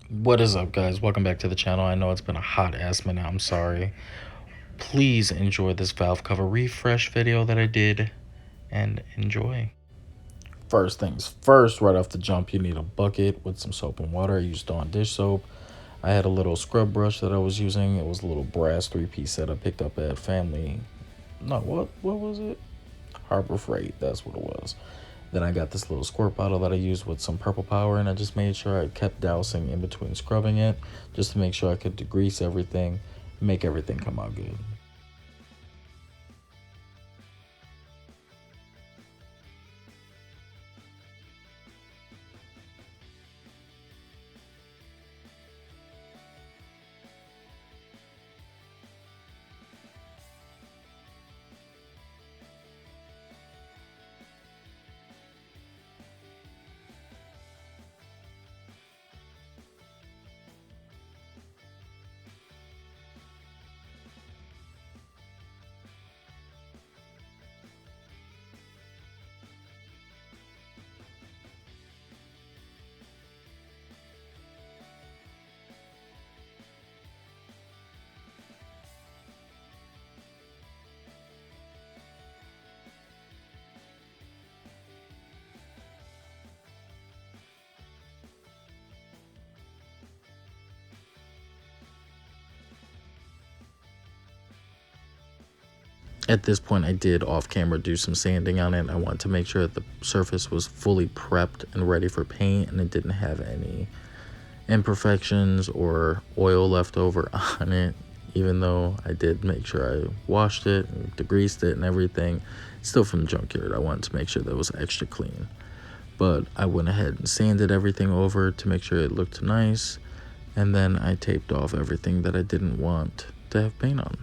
What is up, guys? Welcome back to the channel. I know it's been a hot ass minute. I'm sorry. Please enjoy this valve cover refresh video that I did and enjoy. First things first, right off the jump, you need a bucket with some soap and water. I used Dawn dish soap. I had a little scrub brush that I was using. It was a little brass three-piece set I picked up at Family. No, what was it? Harbor Freight. That's what it was. Then I got this little squirt bottle that I used with some purple power, and I just made sure I kept dousing in between scrubbing it, just to make sure I could degrease everything, make everything come out good. At this point, I did off camera do some sanding on it. I wanted to make sure that the surface was fully prepped and ready for paint, and it didn't have any imperfections or oil left over on it. Even though I did make sure I washed it and degreased it and everything, still from the junkyard, I wanted to make sure that it was extra clean. But I went ahead and sanded everything over to make sure it looked nice, and then I taped off everything that I didn't want to have paint on.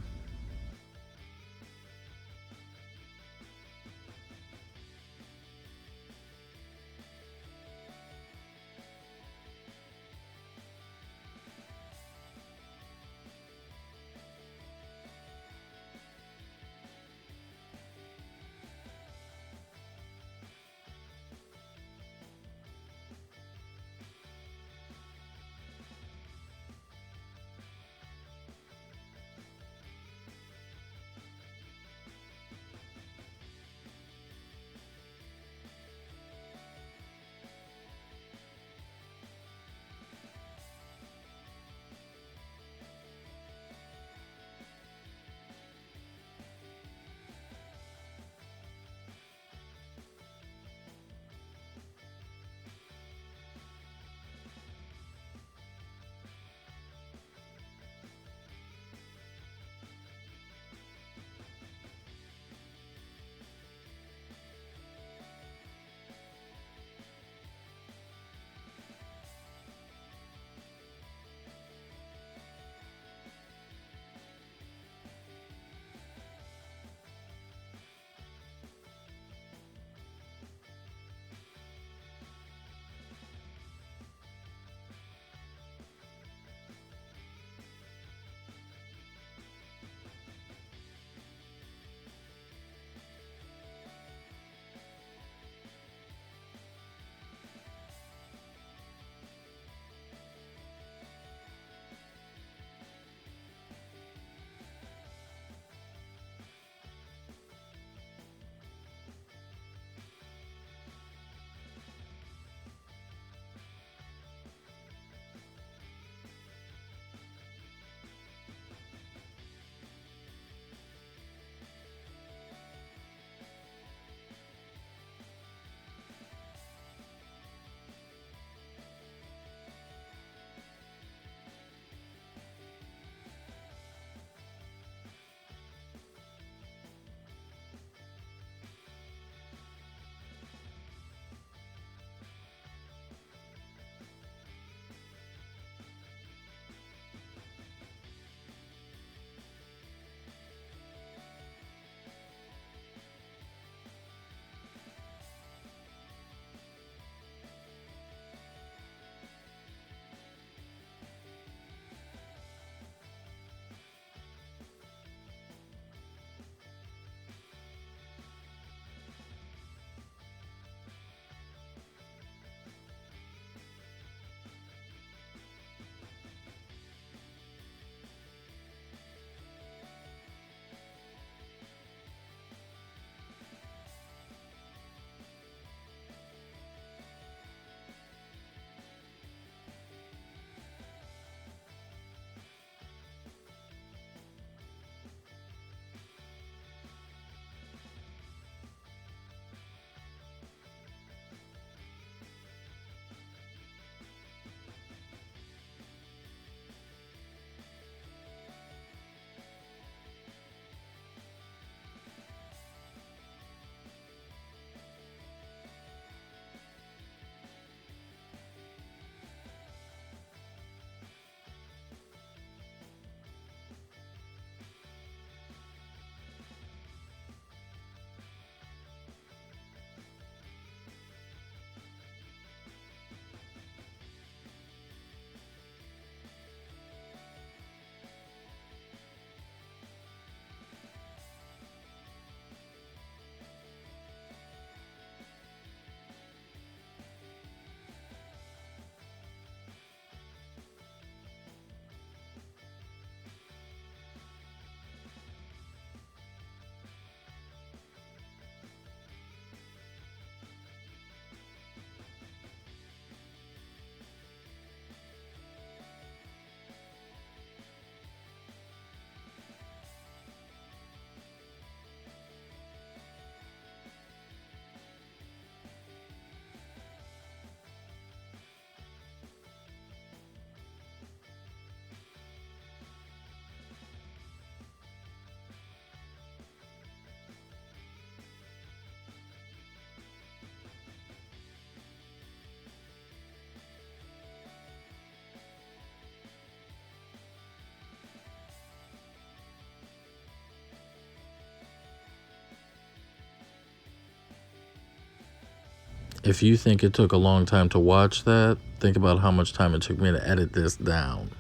If you think it took a long time to watch that, think about how much time it took me to edit this down.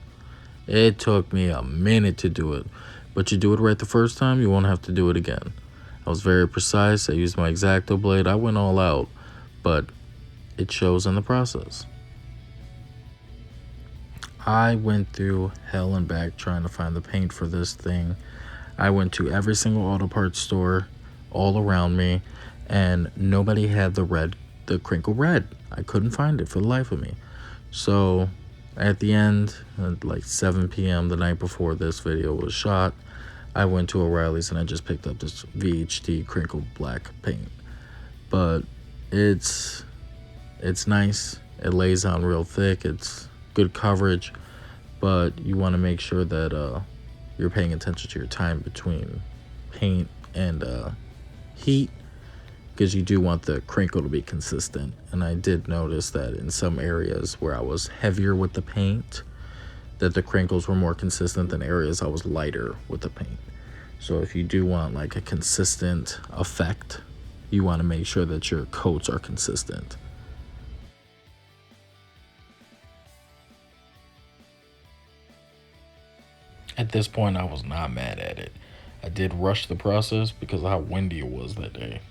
It took me a minute to do it, but you do it right the first time, you won't have to do it again. I was very precise. I used my X-Acto blade. I went all out, but it shows in the process. I went through hell and back trying to find the paint for this thing. I went to every single auto parts store all around me, and nobody had the crinkle red. I couldn't find it for the life of me. So at the end, at like 7 p.m. the night before this video was shot, I went to O'Reilly's and I just picked up this VHD crinkle black paint. But it's nice. It lays on real thick. It's good coverage, but you want to make sure that you're paying attention to your time between paint and heat, because you do want the crinkle to be consistent. And I did notice that in some areas where I was heavier with the paint, that the crinkles were more consistent than areas I was lighter with the paint. So if you do want like a consistent effect, you want to make sure that your coats are consistent. At this point, I was not mad at it. I did rush the process because of how windy it was that day.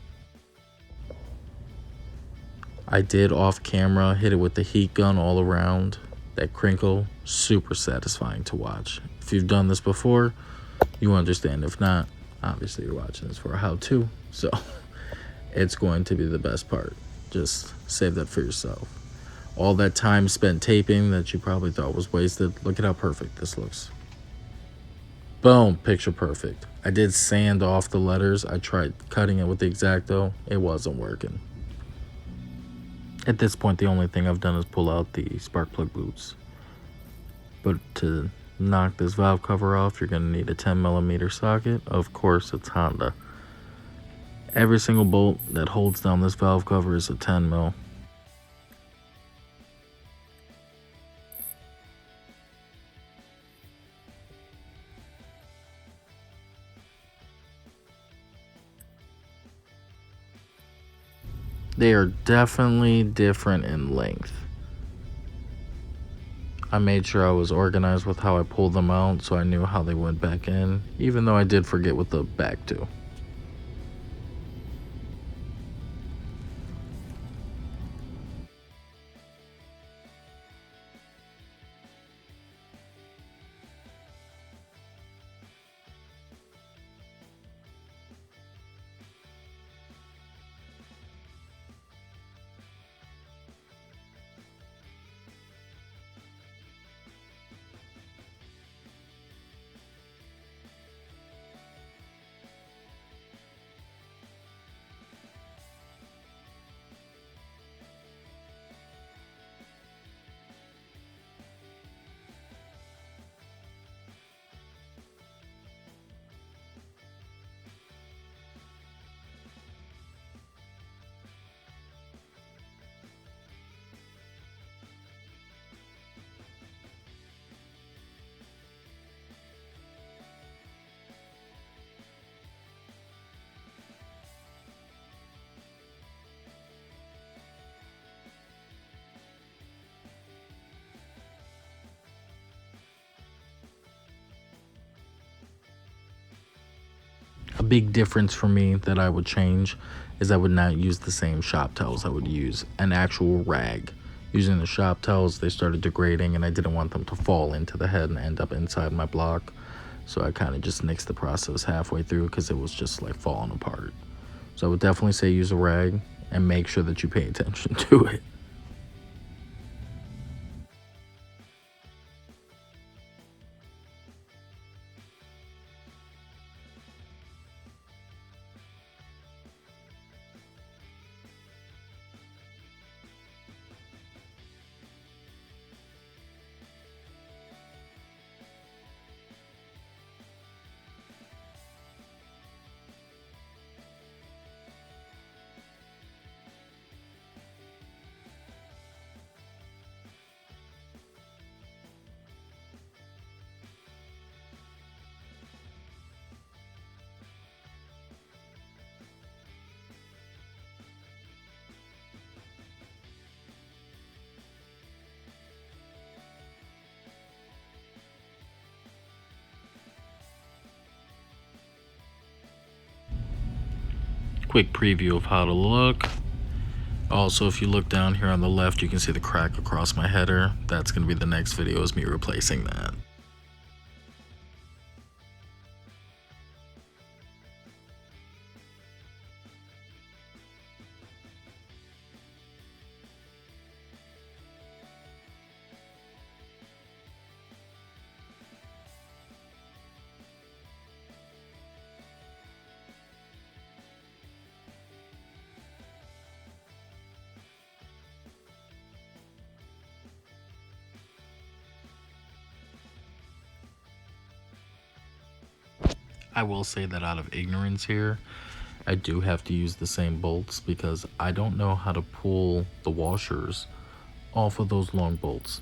I did off camera hit it with the heat gun all around. That crinkle, super satisfying to watch. If you've done this before, you understand. If not, obviously you're watching this for a how-to, so it's going to be the best part. Just save that for yourself. All that time spent taping that you probably thought was wasted, look at how perfect this looks. Boom, picture perfect. I did sand off the letters. I tried cutting it with the X-Acto. It wasn't working. At this point, the only thing I've done is pull out the spark plug boots. But to knock this valve cover off, you're going to need a 10mm socket. Of course, it's Honda. Every single bolt that holds down this valve cover is a 10mm. They are definitely different in length. I made sure I was organized with how I pulled them out so I knew how they went back in, even though I did forget with the back two. A big difference for me that I would change is I would not use the same shop towels. I would use an actual rag. Using the shop towels, they started degrading and I didn't want them to fall into the head and end up inside my block. So I kind of just nixed the process halfway through because it was just like falling apart. So I would definitely say use a rag and make sure that you pay attention to it. quick preview of how to look. Also, if you look down here on the left, you can see the crack across my header. That's going to be the next video, is me replacing that. I will say that out of ignorance here, I do have to use the same bolts because I don't know how to pull the washers off of those long bolts.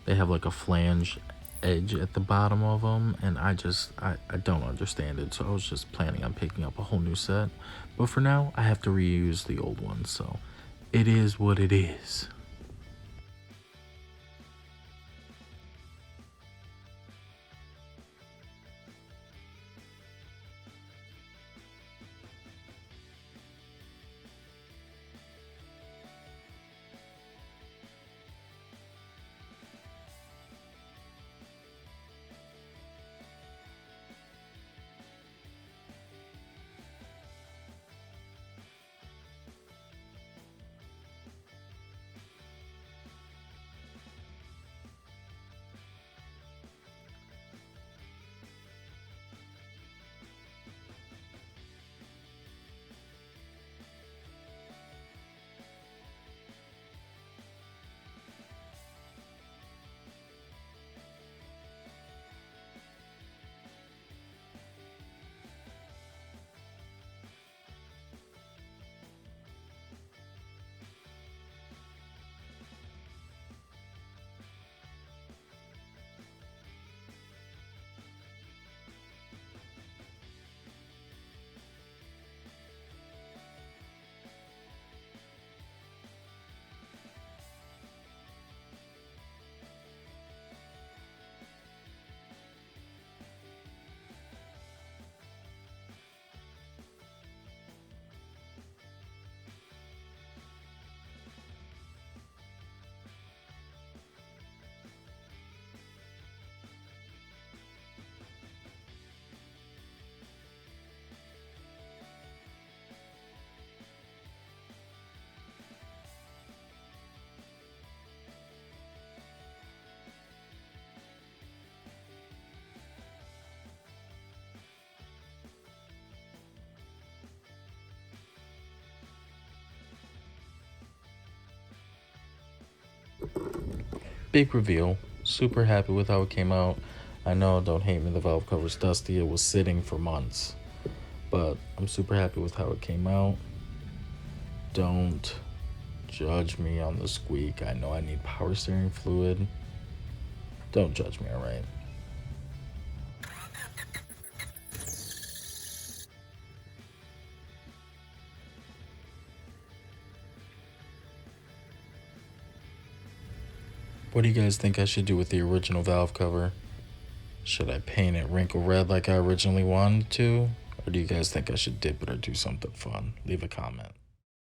They have like a flange edge at the bottom of them, and I don't understand it. So I was just planning on picking up a whole new set, but for now I have to reuse the old ones, so it is what it is. Big reveal. Super happy with how it came out. I know, don't hate me, the valve cover's dusty. It was sitting for months. But I'm super happy with how it came out. Don't judge me on the squeak. I know I need power steering fluid. Don't judge me, alright? What do you guys think I should do with the original valve cover? Should I paint it wrinkle red like I originally wanted to? Or do you guys think I should dip it or do something fun? Leave a comment.